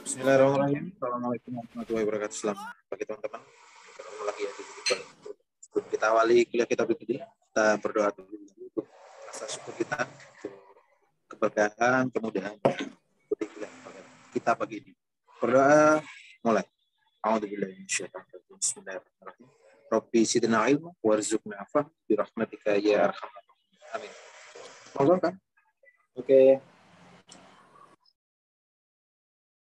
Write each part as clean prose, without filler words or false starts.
Bismillahirrahmanirrahim. Assalamualaikum warahmatullahi wabarakatuh. Selamat pagi teman-teman. Ketemu lagi ya di Google. Sebelum kita awali kuliah kita begini, kita berdoa dulu untuk rasa syukur kita, untuk keberkahan, kemudahan untuk kuliah kita pagi ini. Berdoa mulai. A'udzubillahi minasyaitonir rajim. Bismillahirrahmanirrahim. Rabbi zidna ilma warzuqna afwa bi rahmatika ya arhamar rahimin. Amin. Monggo kan? Oke.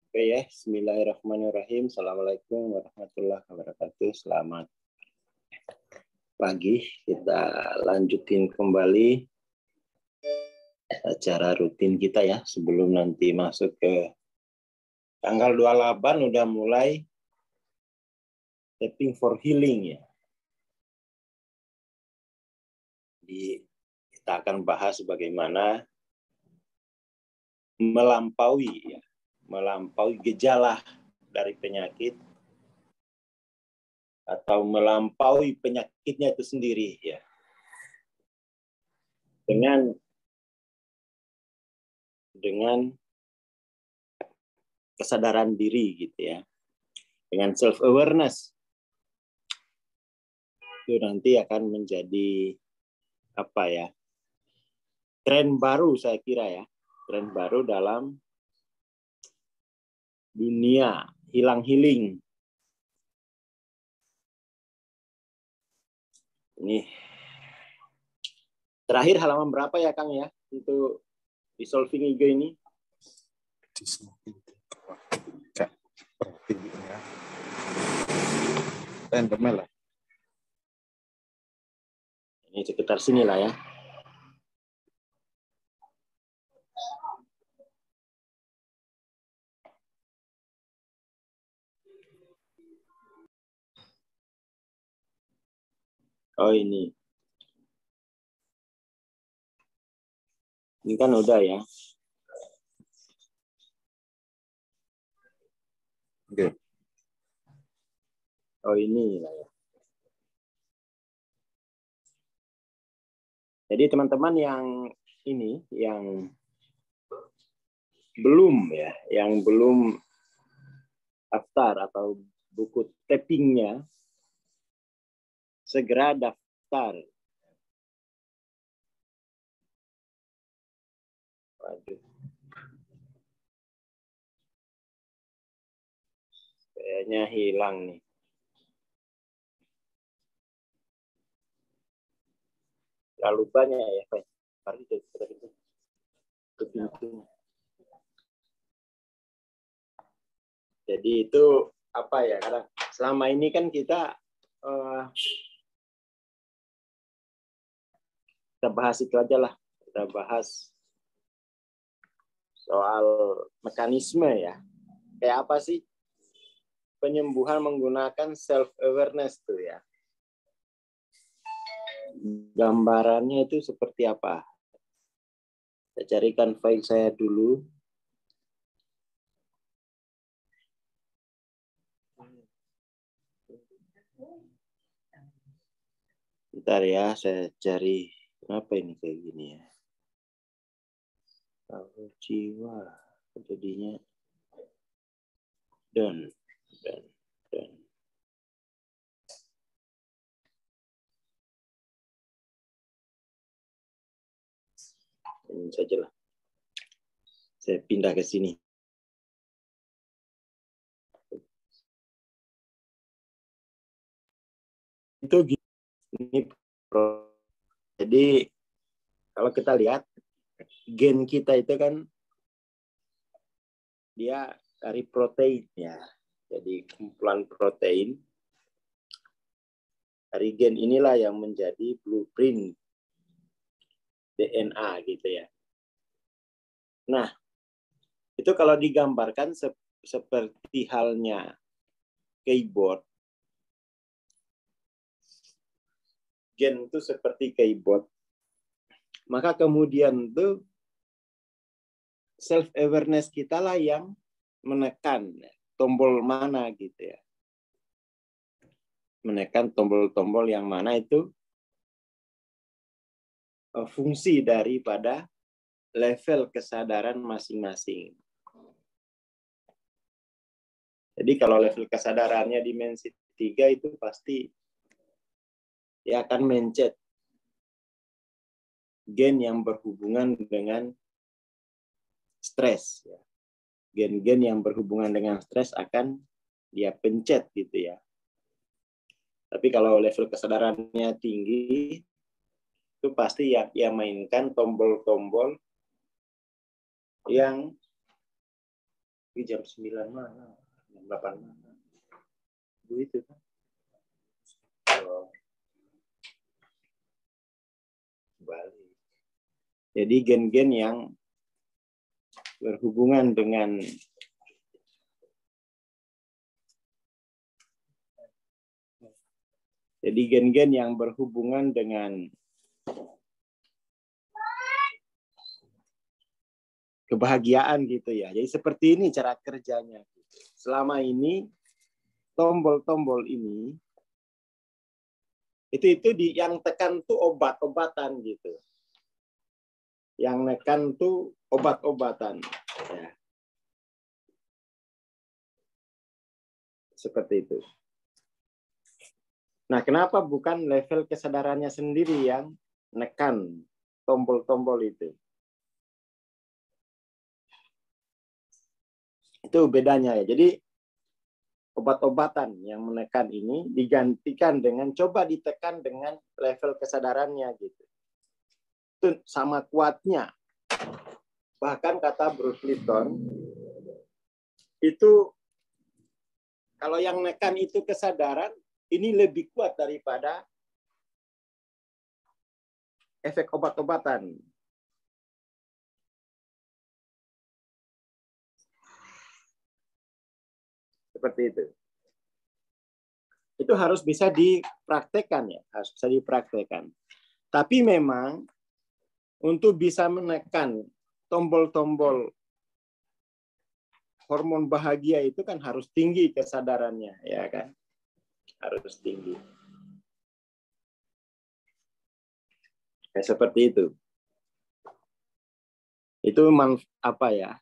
Oke ya, Bismillahirrahmanirrahim. Assalamualaikum warahmatullahi wabarakatuh. Selamat pagi. Kita lanjutin kembali acara rutin kita ya. Sebelum nanti masuk ke tanggal 28 udah mulai Stepping for Healing ya. Jadi kita akan bahas bagaimana melampaui gejala dari penyakit atau melampaui penyakitnya itu sendiri ya, dengan kesadaran diri gitu ya, dengan self awareness. Itu nanti akan menjadi tren baru, saya kira ya, tren baru dalam dunia healing. Ini terakhir halaman berapa ya Kang ya untuk dissolving ego ini? Random lah. Ini sekitar sini lah ya. Oh ini. Ini kan udah ya. Oke. Oh ini lah ya. Jadi teman-teman yang ini yang belum daftar atau buku tappingnya, segera daftar. Waduh. Kayaknya hilang nih. Terlalu banyak ya, Pak. Jadi itu apa ya? Karena selama ini kan kita bahas itu aja lah. Kita bahas soal mekanisme ya. Kayak apa sih penyembuhan menggunakan self awareness tuh ya? Gambarannya itu seperti apa? Saya carikan file saya dulu. Bentar ya, saya cari. Kenapa ini kayak gini ya? Kalau jiwa jadinya dan. Ini sajalah. Saya pindah ke sini. Itu gini. Jadi kalau kita lihat gen kita itu kan dia dari protein ya. Jadi kumpulan protein dari gen inilah yang menjadi blueprint DNA gitu ya. Nah, itu kalau digambarkan seperti halnya keyboard. Gen itu seperti keyboard. Maka kemudian itu self awareness kita lah yang menekan tombol mana gitu ya. Menekan tombol-tombol yang mana itu fungsi daripada level kesadaran masing-masing. Jadi kalau level kesadarannya dimensi 3 itu pasti dia akan mencet gen yang berhubungan dengan stres. Gen-gen yang berhubungan dengan stres akan dia pencet gitu ya. Tapi kalau level kesadarannya tinggi, itu pasti yang mainkan tombol-tombol yang di jam 9 mana, jam 8 mana. Begitu kan. Balik. Jadi gen-gen yang berhubungan dengan kebahagiaan gitu ya. Jadi seperti ini cara kerjanya. Selama ini tombol-tombol ini itu yang tekan tuh obat-obatan gitu. Yang nekan tuh obat-obatan. Ya. Seperti itu. Nah, kenapa bukan level kesadarannya sendiri yang nekan tombol-tombol itu? Itu bedanya ya. Jadi obat-obatan yang menekan ini digantikan dengan coba ditekan dengan level kesadarannya gitu. Itu sama kuatnya. Bahkan kata Bruce Lipton itu kalau yang nekan itu kesadaran ini lebih kuat daripada efek obat-obatan. Seperti itu. Itu harus bisa dipraktekkan ya, harus bisa dipraktekkan. Tapi memang untuk bisa menekan tombol-tombol hormon bahagia itu kan harus tinggi kesadarannya, ya kan? Harus tinggi. Kayak seperti itu. Itu apa ya?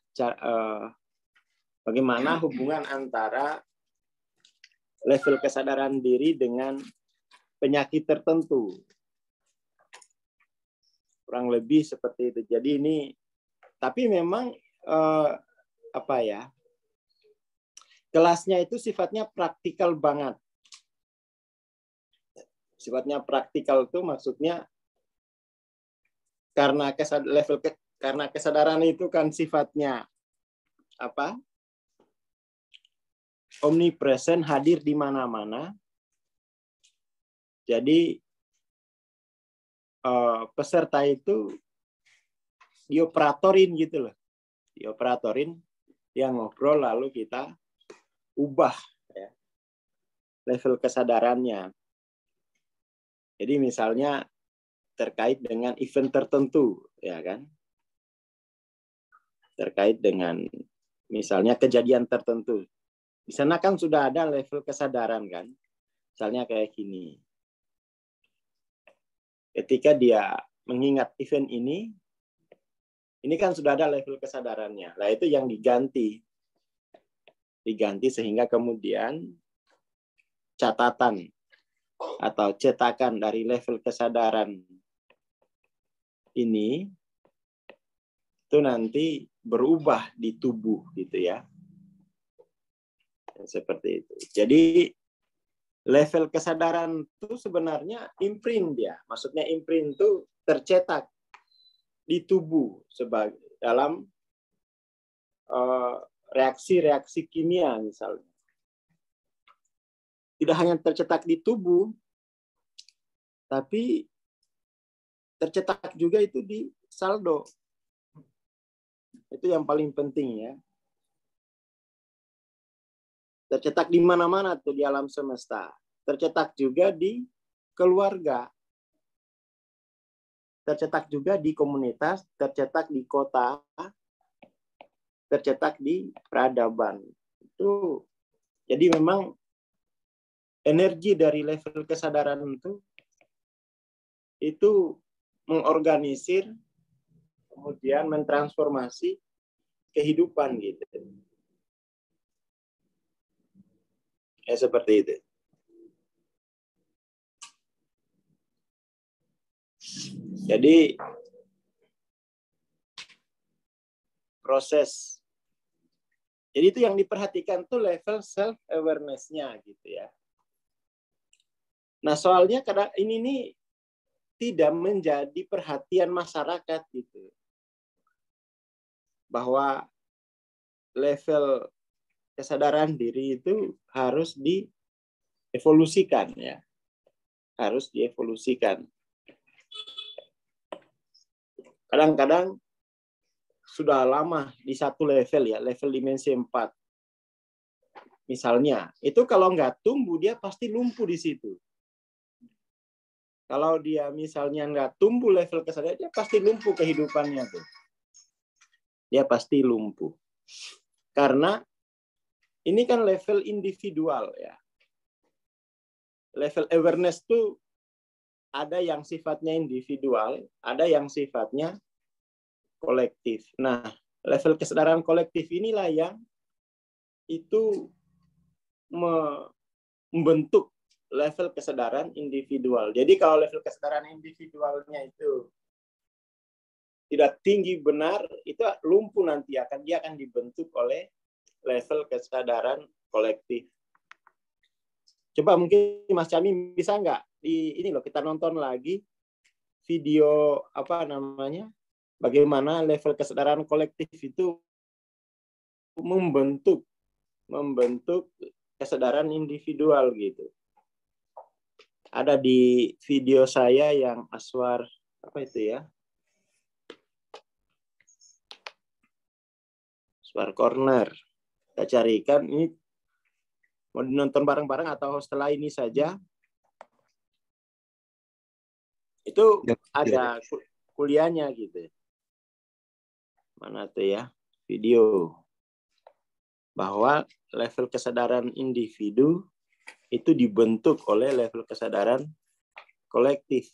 Bagaimana hubungan antara level kesadaran diri dengan penyakit tertentu. Kurang lebih seperti itu. Jadi ini, tapi memang apa ya? Kelasnya itu sifatnya praktikal banget. Sifatnya praktikal itu maksudnya karena kesadaran itu kan sifatnya apa? Omnipresent, hadir di mana-mana. Jadi peserta itu dioperatorin gitu loh. Dioperatorin, dia ngobrol lalu kita ubah ya, level kesadarannya. Jadi misalnya terkait dengan event tertentu, ya kan? Terkait dengan misalnya kejadian tertentu. Di sana kan sudah ada level kesadaran kan? Misalnya kayak gini. Ketika dia mengingat event ini kan sudah ada level kesadarannya. Nah, itu yang diganti. Diganti sehingga kemudian catatan atau cetakan dari level kesadaran ini itu nanti berubah di tubuh gitu ya. Seperti itu. Jadi level kesadaran itu sebenarnya imprint dia. Maksudnya imprint itu tercetak di tubuh sebagai dalam reaksi-reaksi kimia misalnya. Tidak hanya tercetak di tubuh, tapi tercetak juga itu di saldo. Itu yang paling penting ya. Tercetak di mana-mana tuh di alam semesta. Tercetak juga di keluarga. Tercetak juga di komunitas, tercetak di kota, tercetak di peradaban. Itu jadi memang energi dari level kesadaran itu mengorganisir kemudian mentransformasi kehidupan gitu. Ya seperti itu. Jadi proses, jadi itu yang diperhatikan tuh level self awareness-nya gitu ya. Nah soalnya kadang ini nih tidak menjadi perhatian masyarakat gitu, bahwa level kesadaran diri itu harus dievolusikan ya, harus dievolusikan. Kadang-kadang sudah lama di satu level ya, level dimensi 4. Misalnya, itu kalau nggak tumbuh, dia pasti lumpuh di situ. Kalau dia misalnya nggak tumbuh level kesadaran, dia pasti lumpuh kehidupannya tuh. Dia pasti lumpuh. Karena ini kan level individual ya. Level awareness tuh ada yang sifatnya individual, ada yang sifatnya kolektif. Nah, level kesadaran kolektif inilah yang itu membentuk level kesadaran individual. Jadi kalau level kesadaran individualnya itu tidak tinggi benar, itu lumpuh nanti dia akan dibentuk oleh level kesadaran kolektif. Coba mungkin Mas Cami bisa nggak ini loh, kita nonton lagi video apa namanya, bagaimana level kesadaran kolektif itu membentuk kesadaran individual gitu. Ada di video saya yang Aswar apa itu ya, Aswar Corner. Kita carikan ini, mau nonton bareng-bareng atau setelah ini saja. Itu ada kuliahnya gitu. Mana tuh ya video, bahwa level kesadaran individu itu dibentuk oleh level kesadaran kolektif.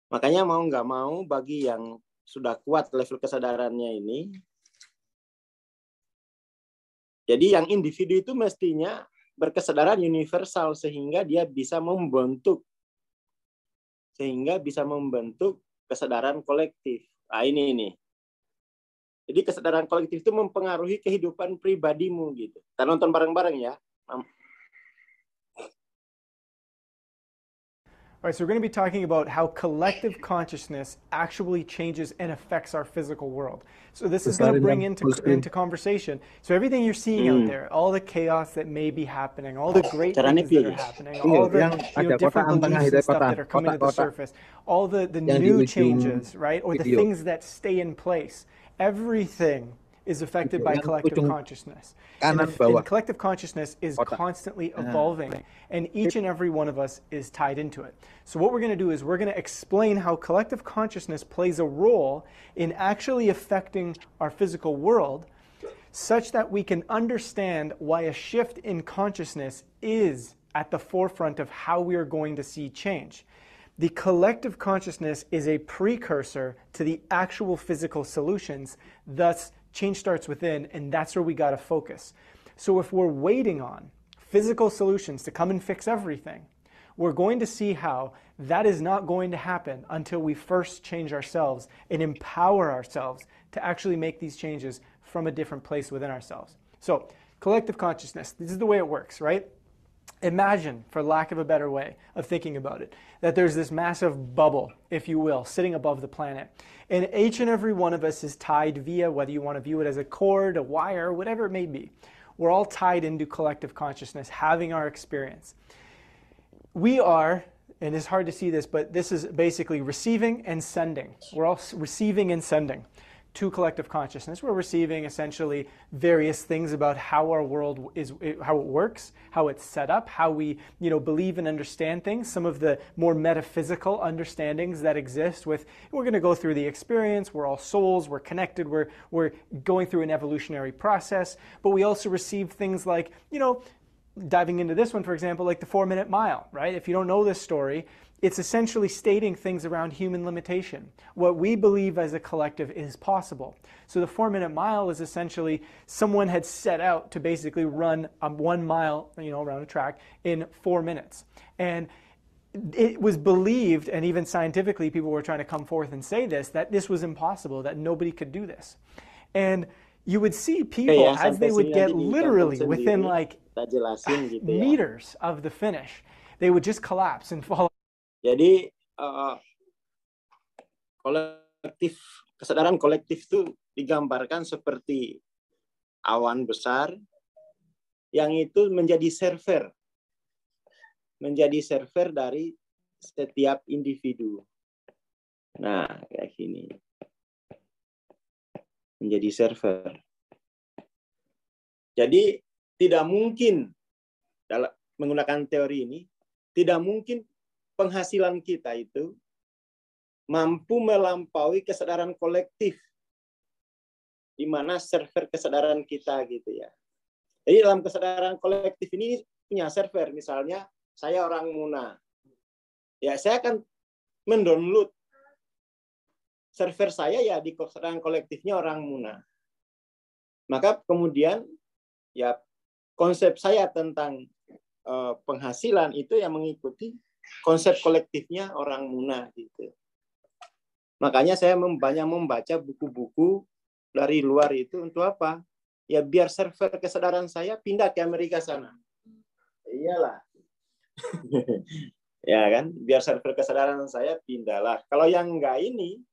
Makanya mau nggak mau, bagi yang sudah kuat level kesadarannya ini, jadi yang individu itu mestinya berkesadaran universal sehingga dia bisa membentuk kesadaran kolektif. Nah ini nih. Jadi kesadaran kolektif itu mempengaruhi kehidupan pribadimu gitu. Kita nonton bareng-bareng ya. All right, so we're going to be talking about how collective consciousness actually changes and affects our physical world. So this is going to bring into conversation. So everything you're seeing out there, all the chaos that may be happening, all the great things that are happening, all the different beliefs and stuff that are coming to the surface, all the new changes, right, or the things that stay in place, everything is affected by collective consciousness. And collective consciousness is constantly evolving, and each and every one of us is tied into it. So what we're going to do is we're going to explain how collective consciousness plays a role in actually affecting our physical world, such that we can understand why a shift in consciousness is at the forefront of how we are going to see change. The collective consciousness is a precursor to the actual physical solutions, thus change starts within, and that's where we got to focus. So if we're waiting on physical solutions to come and fix everything, we're going to see how that is not going to happen until we first change ourselves and empower ourselves to actually make these changes from a different place within ourselves. So collective consciousness, this is the way it works, right? Imagine, for lack of a better way of thinking about it, that there's this massive bubble, if you will, sitting above the planet. And each and every one of us is tied via, whether you want to view it as a cord, a wire, whatever it may be. We're all tied into collective consciousness, having our experience. We are, and it's hard to see this, but this is basically receiving and sending. We're all receiving and sending to collective consciousness. We're receiving essentially various things about how our world is, how it works, how it's set up, how we, believe and understand things, some of the more metaphysical understandings that exist with, we're going to go through the experience, we're all souls, we're connected, we're going through an evolutionary process, but we also receive things like, diving into this one, for example, like the 4-minute mile, right? If you don't know this story, it's essentially stating things around human limitation. What we believe as a collective is possible. So the 4-minute mile is essentially someone had set out to basically run 1 mile, around a track in 4 minutes. And it was believed, and even scientifically people were trying to come forth and say this, that this was impossible, that nobody could do this. And you would see people, as they would get literally within like meters of the finish, they would just collapse and fall. Jadi kesadaran kolektif itu digambarkan seperti awan besar yang itu menjadi server dari setiap individu. Nah, kayak gini. Menjadi server. Jadi tidak mungkin, dalam menggunakan teori ini, tidak mungkin penghasilan kita itu mampu melampaui kesadaran kolektif, di mana server kesadaran kita gitu ya. Jadi dalam kesadaran kolektif ini punya server, misalnya saya orang Muna, ya saya akan mendownload server saya ya di kesadaran kolektifnya orang Muna. Maka kemudian ya konsep saya tentang penghasilan itu yang mengikuti konsep kolektifnya orang Muna gitu. Makanya saya banyak membaca buku-buku dari luar itu untuk apa? Ya biar server kesadaran saya pindah ke Amerika sana. Iyalah. Ya kan? Biar server kesadaran saya pindahlah. Kalau yang enggak ini,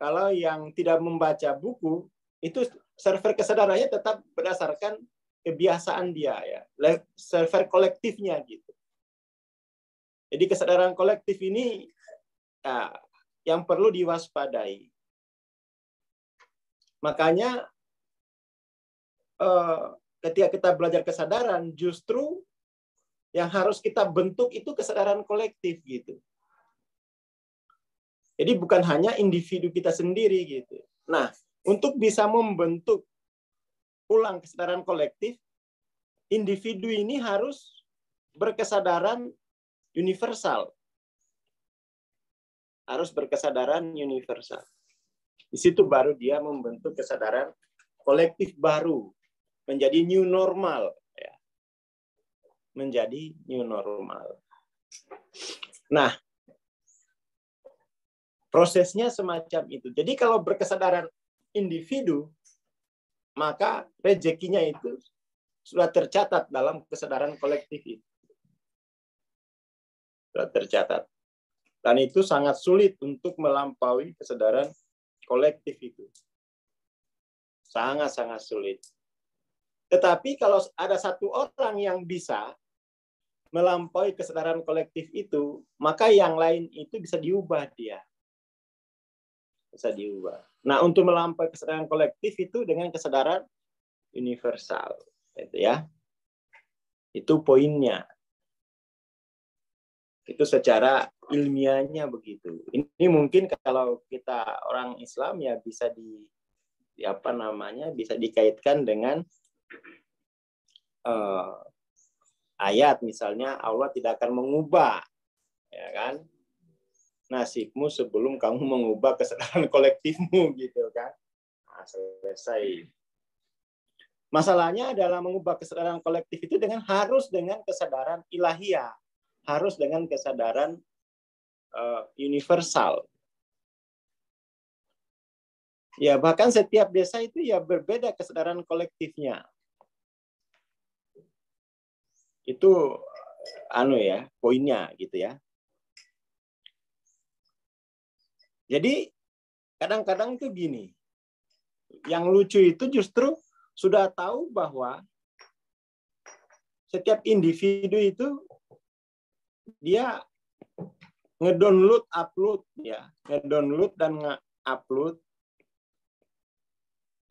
kalau yang tidak membaca buku, itu server kesadarannya tetap berdasarkan kebiasaan dia ya. Server kolektifnya gitu. Jadi kesadaran kolektif ini yang perlu diwaspadai. Makanya ketika kita belajar kesadaran, justru yang harus kita bentuk itu kesadaran kolektif gitu. Jadi bukan hanya individu kita sendiri gitu. Nah, untuk bisa membentuk ulang kesadaran kolektif, individu ini harus berkesadaran universal. Harus berkesadaran universal. Di situ baru dia membentuk kesadaran kolektif baru, menjadi new normal. Ya. Menjadi new normal. Nah, prosesnya semacam itu. Jadi kalau berkesadaran individu, maka rezekinya itu sudah tercatat dalam kesadaran kolektif itu. Sudah tercatat. Dan itu sangat sulit untuk melampaui kesadaran kolektif itu. Sangat-sangat sulit. Tetapi kalau ada satu orang yang bisa melampaui kesadaran kolektif itu, maka yang lain itu bisa diubah dia. Bisa diubah. Nah, untuk melampaui kesadaran kolektif itu dengan kesadaran universal. Itu ya. Itu poinnya. Itu secara ilmiahnya begitu. Ini mungkin kalau kita orang Islam ya bisa bisa dikaitkan dengan ayat misalnya Allah tidak akan mengubah ya kan nasibmu sebelum kamu mengubah kesadaran kolektifmu gitu kan. Nah, selesai. Masalahnya adalah mengubah kesadaran kolektif itu harus dengan kesadaran ilahiyah. Harus dengan kesadaran universal. Ya, bahkan setiap desa itu ya berbeda kesadaran kolektifnya. Itu poinnya gitu ya. Jadi kadang-kadang tuh gini. Yang lucu itu justru sudah tahu bahwa setiap individu itu dia ngedownload, upload ya, ngedownload dan nge-upload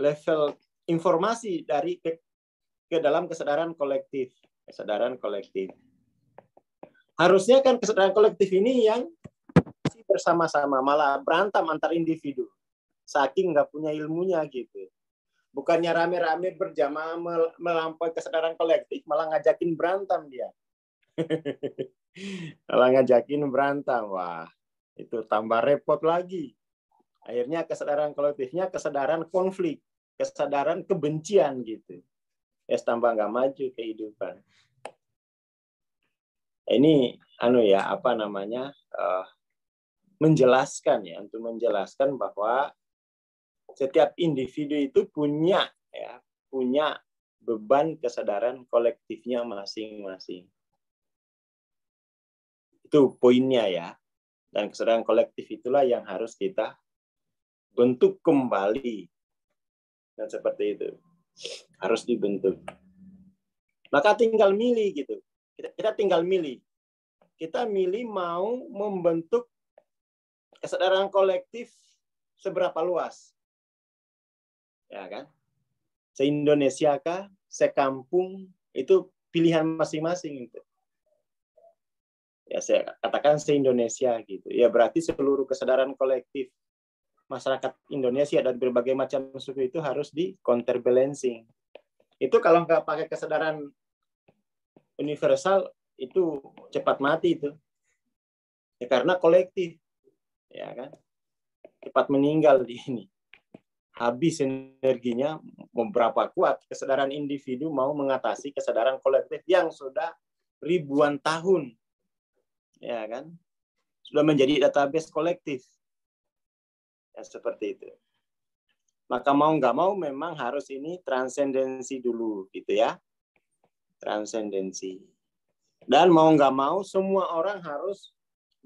level informasi dari ke dalam kesadaran kolektif, Harusnya kan kesadaran kolektif ini yang bersama-sama, malah berantem antar individu, saking nggak punya ilmunya gitu. Bukannya rame-rame berjamaah melampaui kesadaran kolektif, malah ngajakin berantem dia. Malah ngajakin berantem. Wah, itu tambah repot lagi. Akhirnya kesadaran kolektifnya kesadaran konflik, kesadaran kebencian gitu. Ya tambah nggak maju kehidupan. Ini menjelaskan ya, untuk menjelaskan bahwa setiap individu itu punya beban kesadaran kolektifnya masing-masing. Itu poinnya ya. Dan kesadaran kolektif itulah yang harus kita bentuk kembali. Dan seperti itu. Harus dibentuk. Maka tinggal milih gitu. Kita tinggal milih. Kita milih mau membentuk kesadaran kolektif seberapa luas. Ya kan? Se-Indonesia kah? Sekampung? Itu pilihan masing-masing itu. Ya saya katakan se-Indonesia gitu. Ya berarti seluruh kesadaran kolektif masyarakat Indonesia dan berbagai macam suku itu harus di counterbalancing. Itu kalau nggak pakai kesadaran universal itu cepat mati itu. Ya karena kolektif. Ya kan? Cepat meninggal di ini. Habis energinya beberapa kuat kesadaran individu mau mengatasi kesadaran kolektif yang sudah ribuan tahun. Ya kan? Sudah menjadi database kolektif. Ya, seperti itu. Maka mau nggak mau memang harus ini transendensi dulu, gitu ya. Transendensi. Dan mau nggak mau semua orang harus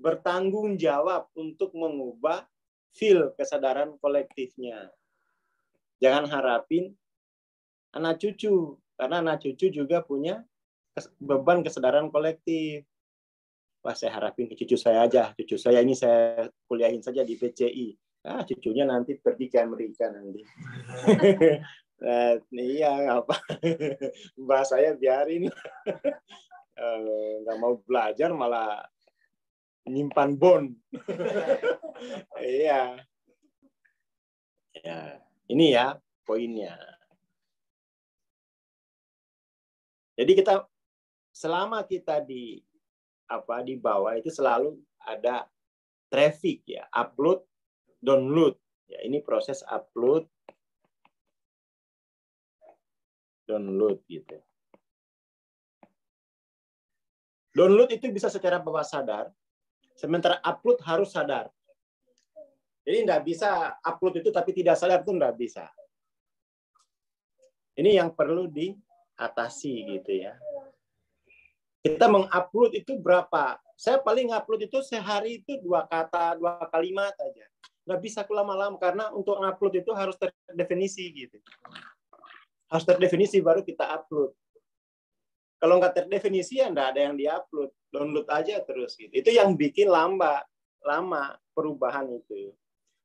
bertanggung jawab untuk mengubah feel kesadaran kolektifnya. Jangan harapin anak cucu, karena anak cucu juga punya beban kesadaran kolektif. Wah, saya harapin ke cucu saya aja. Cucu saya ini saya kuliahin saja di PCI. Cucunya nanti pergi ke Amerika nanti. Iya, apa? Mbak saya biarin. Nggak mau belajar malah nyimpan bon. Iya. Ya, ini ya poinnya. Jadi selama kita di bawah itu selalu ada traffic ya, upload, download. Ya, ini proses upload, download gitu. Download itu bisa secara bawah sadar, sementara upload harus sadar. Jadi nggak bisa upload itu tapi tidak sadar itu nggak bisa. Ini yang perlu diatasi gitu ya. Kita mengupload itu berapa? Saya paling upload itu sehari itu 2 kata, 2 kalimat aja. Nggak bisa lama-lama karena untuk upload itu harus terdefinisi gitu. Harus terdefinisi baru kita upload. Kalau nggak terdefinisi ya nggak ada yang diupload. Download aja terus gitu. Itu yang bikin lama perubahan itu.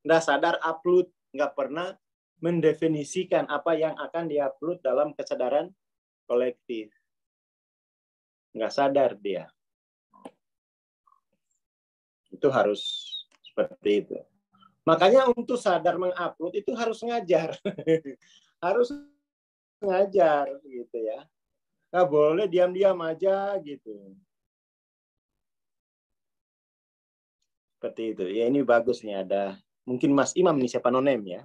Nggak sadar upload, nggak pernah mendefinisikan apa yang akan diupload dalam kesadaran kolektif. Nggak sadar dia. Itu harus seperti itu. Makanya untuk sadar mengupload itu harus ngajar. Harus ngajar gitu ya. Nggak boleh diam-diam aja gitu. Seperti itu. Ya ini bagus nih ada. Mungkin Mas Imam nih siapa nonem ya.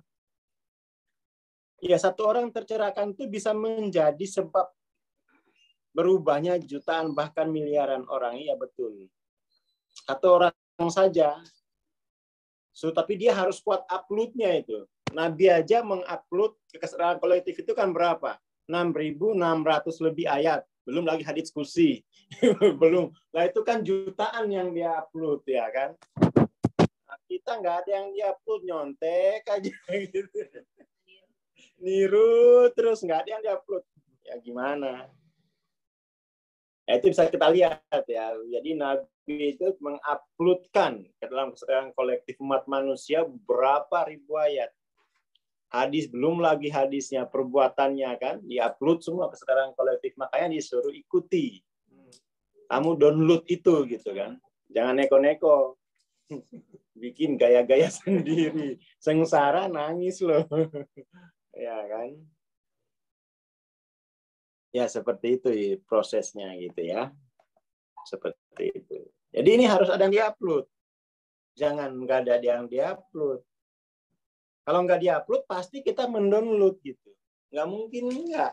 Ya satu orang tercerahkan itu bisa menjadi sebab berubahnya jutaan bahkan miliaran orang. Iya betul. Satu orang saja. Tapi dia harus kuat uploadnya itu. Nabi aja mengupload kesadaran kolektif itu kan berapa? 6.600 lebih ayat. Belum lagi hadits kursi. Belum. Nah itu kan jutaan yang dia upload ya kan. Nah, kita nggak ada yang dia upload, nyontek aja gitu. Niru terus nggak ada yang dia upload. Ya gimana? Ya, itu bisa kita lihat ya. Jadi Nabi itu menguploadkan ke dalam kesadaran kolektif umat manusia berapa ribu ayat. Hadis belum lagi hadisnya, perbuatannya kan diupload semua kesadaran kolektif. Makanya disuruh ikuti. Kamu download itu gitu kan. Jangan neko-neko. Bikin gaya-gaya sendiri. Sengsara nangis loh. ya kan? Ya seperti itu prosesnya gitu ya. Seperti itu. Jadi ini harus ada yang diupload. Jangan nggak ada yang diupload. Kalau nggak diupload pasti kita mendownload gitu. Nggak mungkin nggak.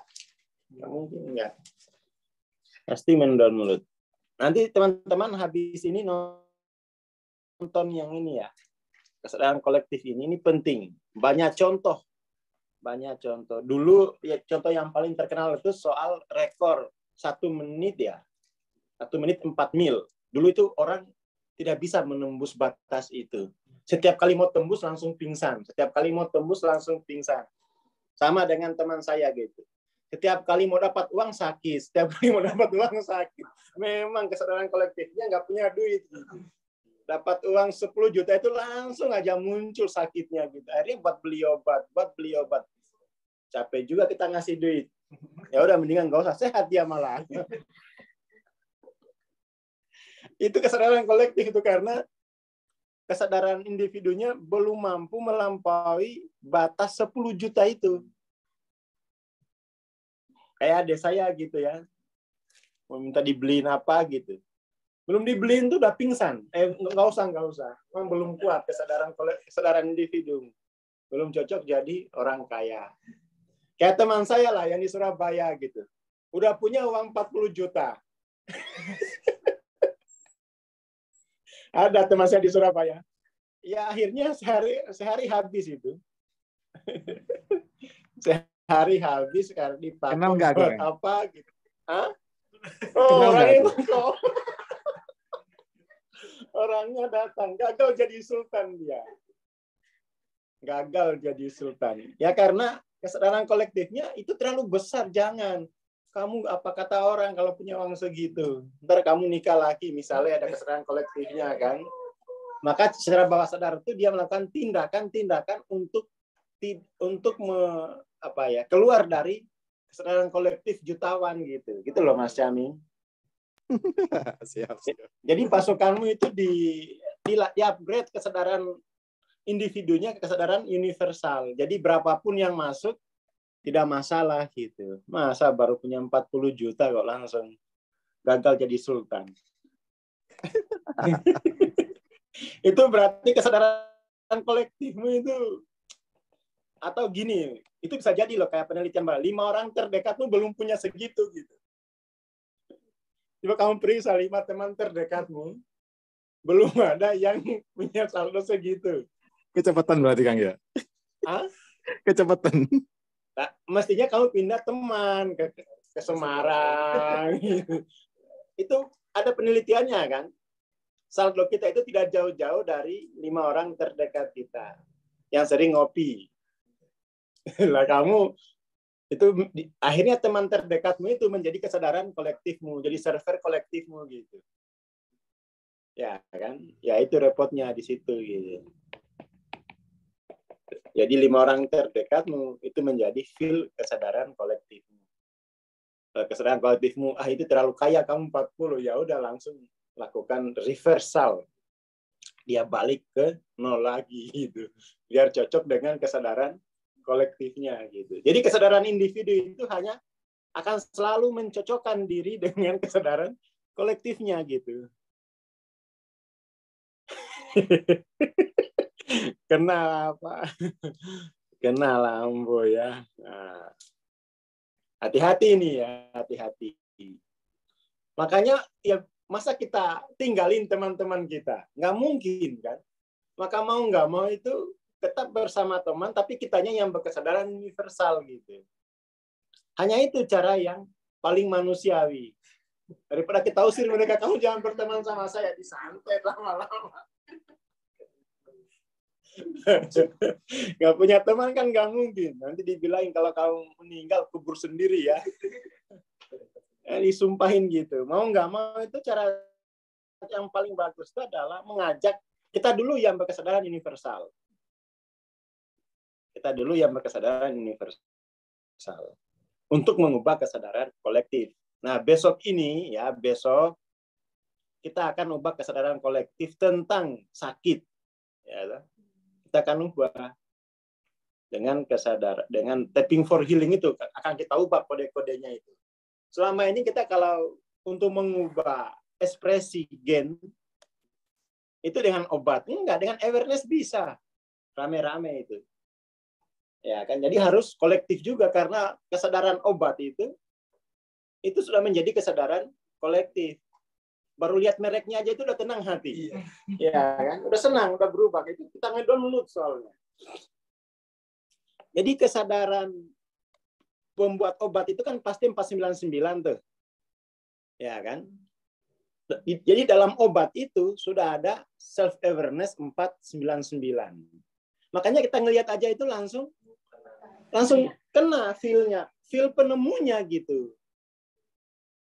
Nggak mungkin nggak. Pasti mendownload. Nanti teman-teman habis ini nonton yang ini ya. Kesadaran kolektif ini penting. Banyak contoh. Dulu ya, contoh yang paling terkenal itu soal rekor 1 menit ya. 1 menit 4 mil. Dulu itu orang tidak bisa menembus batas itu. Setiap kali mau tembus langsung pingsan. Sama dengan teman saya gitu. Setiap kali mau dapat uang sakit. Memang kesadaran kolektifnya nggak punya duit. Gitu. Dapat uang 10 juta itu langsung aja muncul sakitnya gitu. Akhirnya buat beli obat. Capek juga kita ngasih duit. Ya udah mendingan nggak usah, sehat dia malah. Itu kesadaran kolektif itu karena kesadaran individunya belum mampu melampaui batas 10 juta itu. Kayak adik saya gitu ya. Mau minta dibeliin apa gitu. Belum dibeliin tuh udah pingsan. Nggak usah. Memang belum kuat kesadaran individu. Belum cocok jadi orang kaya. Kayak teman saya lah yang di Surabaya gitu. Udah punya uang 40 juta. Ada teman saya di Surabaya. Ya akhirnya sehari habis itu. Sehari habis karena dipakai buat apa gitu. Hah? Oh, orang itu kok. Orangnya datang, gagal jadi sultan dia. Ya karena kesadaran kolektifnya itu terlalu besar, jangan. Kamu apa kata orang kalau punya uang segitu? Ntar kamu nikah lagi, misalnya ada kesadaran kolektifnya kan. Maka secara bawah sadar itu dia melakukan tindakan untuk keluar dari kesadaran kolektif jutawan gitu. Gitu loh Mas Cami. Siap. Jadi pasukanmu itu di-upgrade kesadaran individunya ke kesadaran universal. Jadi berapapun yang masuk tidak masalah gitu. Masa baru punya 40 juta kok langsung gagal jadi sultan. Itu berarti kesadaran kolektifmu itu, atau gini, itu bisa jadi loh kayak penelitian 5 orang terdekatmu belum punya segitu gitu. Coba kamu periksa 5 teman terdekatmu, belum ada yang punya saldo segitu. Kecepatan berarti Kang ya? Hah? Kecepatan. Nah, mestinya kamu pindah teman ke Semarang. Itu ada penelitiannya kan. Saldo kita itu tidak jauh-jauh dari 5 orang terdekat kita yang sering ngopi. Lah kamu itu akhirnya teman terdekatmu itu menjadi kesadaran kolektifmu, jadi server kolektifmu gitu. Ya kan? Ya itu repotnya di situ gitu. Jadi 5 orang terdekatmu itu menjadi feel kesadaran kolektifmu. Kesadaran kolektifmu, itu terlalu kaya kamu 40, ya udah langsung lakukan reversal. Dia balik ke 0 lagi gitu. Biar cocok dengan kesadaran kolektifnya gitu. Jadi kesadaran individu itu hanya akan selalu mencocokkan diri dengan kesadaran kolektifnya gitu. Kenal apa? Kenal Ambo ya. Nah, hati-hati nih ya, hati-hati. Makanya ya masa kita tinggalin teman-teman kita? Nggak mungkin kan? Maka mau nggak mau itu tetap bersama teman, tapi kitanya yang berkesadaran universal gitu. Hanya itu cara yang paling manusiawi. Daripada kita usir mereka, kamu jangan berteman sama saya, disantet lama-lama. Nggak punya teman kan nggak mungkin. Nanti dibilangin kalau kamu meninggal kubur sendiri ya. Disumpahin gitu. Mau nggak mau itu cara yang paling bagus itu adalah mengajak kita dulu yang berkesadaran universal. Kita dulu yang berkesadaran universal untuk mengubah kesadaran kolektif. Nah besok ini ya kita akan ubah kesadaran kolektif tentang sakit. Ya, kita akan ubah. dengan kesadaran, dengan tapping for healing itu akan kita ubah kode-kodenya itu. Selama ini kita kalau untuk mengubah ekspresi gen itu dengan obat, enggak, dengan awareness bisa rame-rame itu. Ya kan, jadi harus kolektif juga karena kesadaran obat itu sudah menjadi kesadaran kolektif. Baru lihat mereknya aja itu udah tenang hati. Ya kan, udah senang, udah berubah. Itu kita ngedownload soalnya. Jadi kesadaran pembuat obat itu kan pasti 499 tuh. Ya kan? Jadi dalam obat itu sudah ada self awareness 499. Makanya kita ngelihat aja itu langsung kena feel-nya, feel penemunya gitu.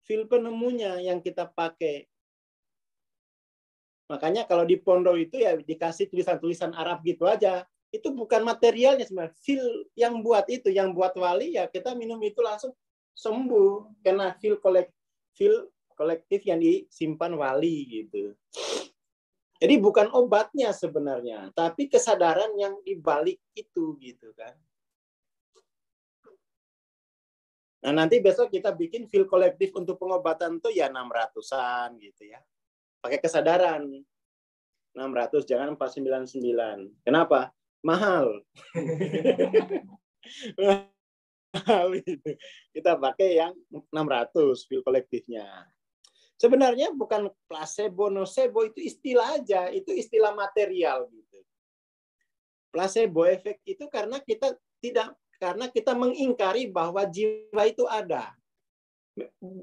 Feel penemunya yang kita pakai. Makanya kalau di pondok itu ya dikasih tulisan-tulisan Arab gitu aja. Itu bukan materialnya sebenarnya. Feel yang buat itu, yang buat wali ya kita minum itu langsung sembuh. Karena feel kolektif yang disimpan wali gitu. Jadi bukan obatnya sebenarnya, tapi kesadaran yang dibalik itu gitu kan. Nah nanti besok kita bikin feel kolektif untuk pengobatan tuh ya 600-an gitu ya. Pakai kesadaran 600, jangan 499. Kenapa? Mahal. Mahal itu. Kita pakai yang 600 feel kolektifnya. Sebenarnya bukan placebo, nocebo, itu istilah aja, itu istilah material gitu. Placebo efek itu karena kita mengingkari bahwa jiwa itu ada.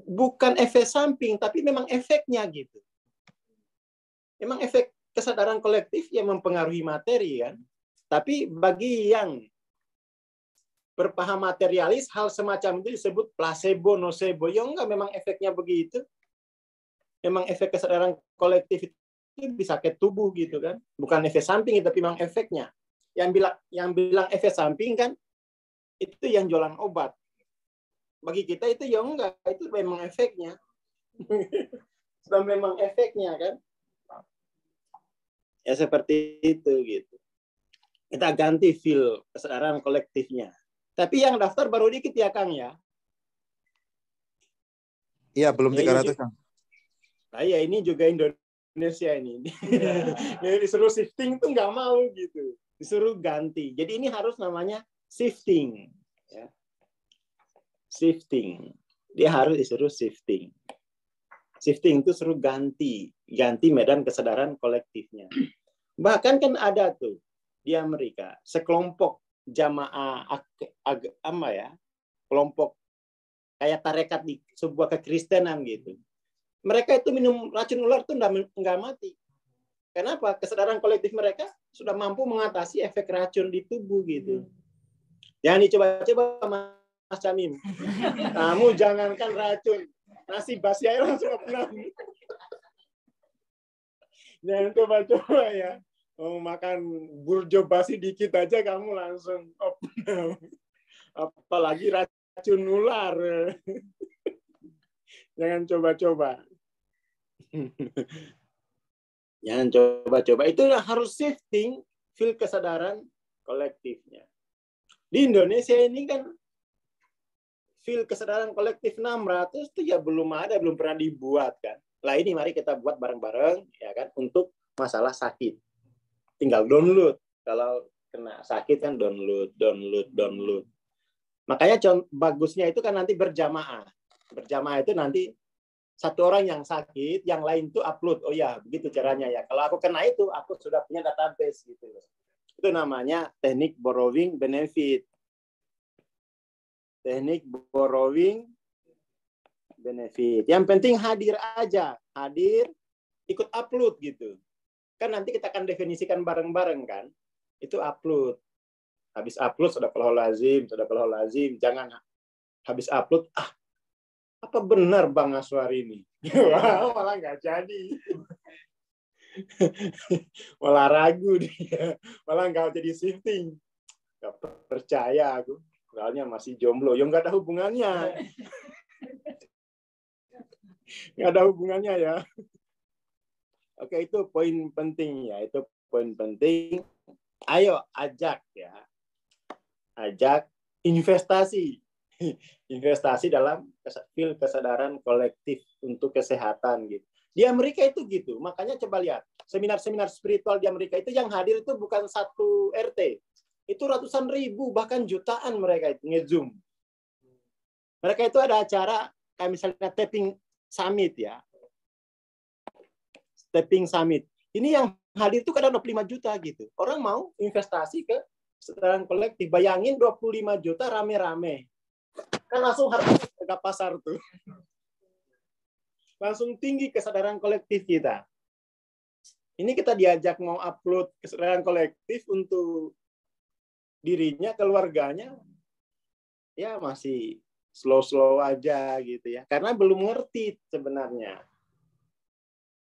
Bukan efek samping, tapi memang efeknya gitu. Memang efek kesadaran kolektif yang mempengaruhi materi kan. Tapi bagi yang berpaham materialis, hal semacam itu disebut placebo, nocebo. Ya enggak, memang efeknya begitu. Memang efek kesadaran kolektif itu bisa ke tubuh gitu kan. Bukan efek samping, tapi memang efeknya. Yang bilang efek samping kan, itu yang jualan obat. Bagi kita itu ya enggak, itu memang efeknya. Sudah memang efeknya kan. Ya seperti itu gitu. Kita ganti feel kesadaran kolektifnya. Tapi yang daftar baru dikit ya Kang ya. Iya, belum 300 Kang. Nah ya ini juga Indonesia ini. Disuruh shifting tuh nggak mau gitu. Disuruh ganti. Jadi ini harus namanya shifting. Ya. Shifting. Dia harus disuruh shifting. Shifting itu suruh ganti medan kesadaran kolektifnya. Bahkan kan ada tuh di Amerika sekelompok jamaah kelompok kayak tarekat di sebuah kekristenan gitu. Mereka itu minum racun ular tuh nggak mati. Kenapa? Kesadaran kolektif mereka sudah mampu mengatasi efek racun di tubuh gitu. Jangan dicoba-coba Mas Camim. Kamu jangankan racun, nasi basi air langsung opnam. Jangan coba-coba ya. Mau makan burjo basi dikit aja kamu langsung opnam. Apalagi racun ular. Jangan coba-coba. Jangan coba-coba. Itu harus shifting feel kesadaran kolektifnya. Di Indonesia ini kan feel kesadaran kolektif 600 itu ya belum pernah dibuat kan. Lah ini mari kita buat bareng-bareng ya kan untuk masalah sakit. Tinggal download. Kalau kena sakit kan download. Makanya bagusnya itu kan nanti berjamaah. Berjamaah itu nanti satu orang yang sakit, yang lain tuh upload. Oh ya, begitu caranya ya. Kalau aku kena itu, aku sudah punya database gitu. Itu namanya teknik borrowing benefit. Teknik borrowing benefit. Yang penting hadir aja. Hadir, ikut upload gitu. Kan nanti kita akan definisikan bareng-bareng kan. Itu upload. Habis upload, sadaqallahul lazim. Jangan habis upload, apa benar Bang Aswar ini? Malah nggak jadi. Malah ragu dia. Malah nggak jadi shifting. Nggak percaya aku. Soalnya masih jomblo. Ya nggak ada hubungannya. Nggak ada hubungannya ya. Oke, itu poin penting ya. Itu poin penting. Ayo ajak ya. ajak investasi. Investasi dalam kesadaran kolektif untuk kesehatan gitu. Di Amerika itu gitu. Makanya coba lihat, seminar-seminar spiritual di Amerika itu yang hadir itu bukan 1 RT. Itu ratusan ribu, bahkan jutaan mereka itu nge-Zoom. Mereka itu ada acara kayak misalnya Tapping Summit ya. Tapping Summit. Ini yang hadir itu kadang 25 juta gitu. Orang mau investasi ke kesadaran kolektif. Bayangin 25 juta rame-rame. Kan langsung harga pasar tuh. Langsung tinggi kesadaran kolektif kita. Ini kita diajak mau upload kesadaran kolektif untuk dirinya, keluarganya, ya masih slow-slow aja gitu ya. Karena belum ngerti sebenarnya.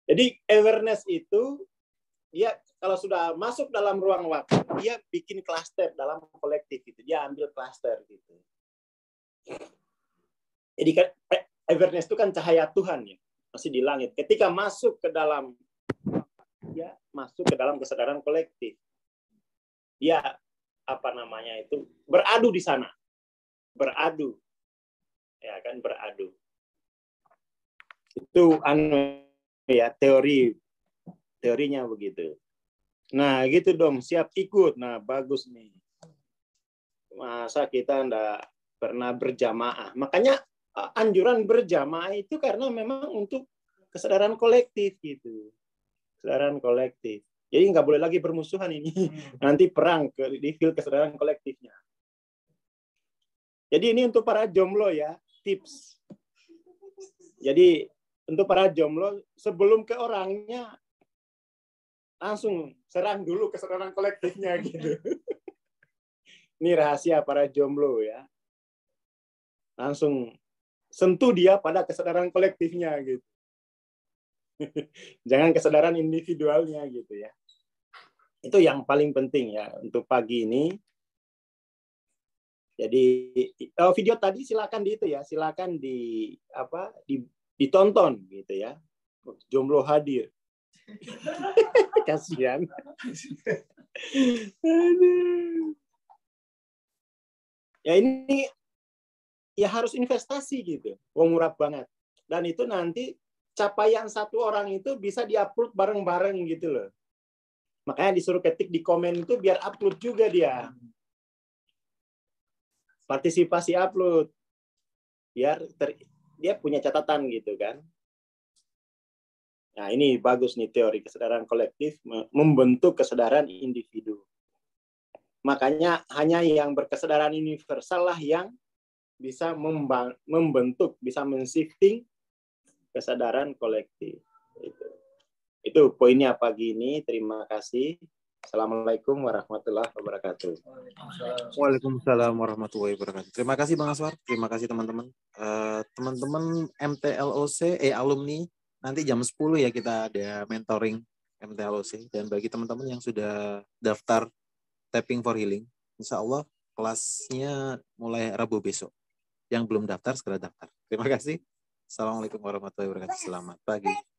Jadi awareness itu, dia kalau sudah masuk dalam ruang waktu, dia bikin klaster dalam kolektif gitu. Dia ambil klaster gitu. Jadi kan awareness itu kan cahaya Tuhan ya, masih di langit. Ketika masuk ke dalam, ya masuk ke dalam kesadaran kolektif, dia apa namanya itu beradu di sana, beradu, ya kan beradu. Itu ya teorinya begitu. Nah gitu dong, siap ikut. Nah bagus nih. Masa kita enggak pernah berjamaah? Makanya anjuran berjamaah itu karena memang untuk kesadaran kolektif gitu. Kesadaran kolektif. Jadi nggak boleh lagi bermusuhan ini. Nanti perang di field kesadaran kolektifnya. Jadi ini untuk para jomblo ya, tips. Jadi untuk para jomblo, sebelum ke orangnya, langsung serang dulu kesadaran kolektifnya gitu. Ini rahasia para jomblo ya. Langsung sentuh dia pada kesadaran kolektifnya gitu. Jangan kesadaran individualnya gitu ya. Itu yang paling penting ya untuk pagi ini. Jadi video tadi silakan ditonton gitu ya. Jomblo hadir. Kasihan. Ya ini ya harus investasi gitu. Wong murah banget. Dan itu nanti capaian satu orang itu bisa diupload bareng-bareng gitu loh. Makanya disuruh ketik di komen itu biar upload juga dia. Partisipasi upload. Biar dia punya catatan gitu kan. Nah, ini bagus nih teori kesadaran kolektif membentuk kesadaran individu. Makanya hanya yang berkesadaran universal lah yang bisa membentuk, bisa men-shifting kesadaran kolektif. Itu poinnya pagi ini. Terima kasih. Assalamualaikum warahmatullahi wabarakatuh. Waalaikumsalam warahmatullahi wabarakatuh. Terima kasih Bang Aswar. Terima kasih teman-teman. Teman-teman MTLOC, alumni, nanti jam 10 ya kita ada mentoring MTLOC. Dan bagi teman-teman yang sudah daftar Tapping for Healing, insya Allah kelasnya mulai Rabu besok. Yang belum daftar, segera daftar. Terima kasih. Assalamualaikum warahmatullahi wabarakatuh. Selamat pagi.